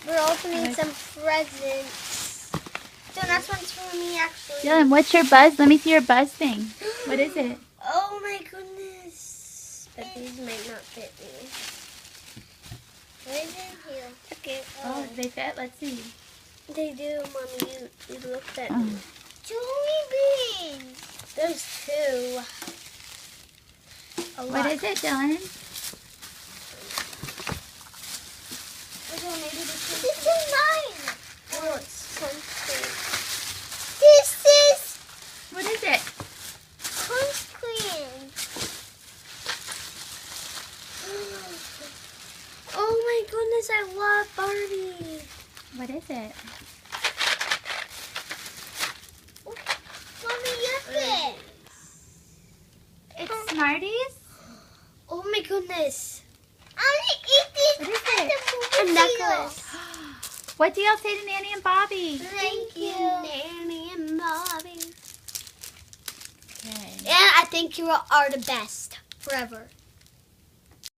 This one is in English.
we're opening some presents. Donuts one's for me, actually. Dylan, what's your buzz? Let me see your buzz thing. What is it? Oh my goodness. But these might not fit me. What is in here? Okay. Oh, they fit? Let's see. They do, Mommy. You looked at Oh. me. Jelly beans. There's two. A lot. What is it, Dylan? This is mine. Oh, it's something. This is What is it? Crunch cream. Oh my goodness, I love Barbie. What is it? Mommy, look it. It's Smarties? Oh my goodness. I want to eat What is this. it? A necklace. What do y'all say to Nanny and Bobby? Thank you, Nanny and Bobby. Okay. And I think you are the best forever.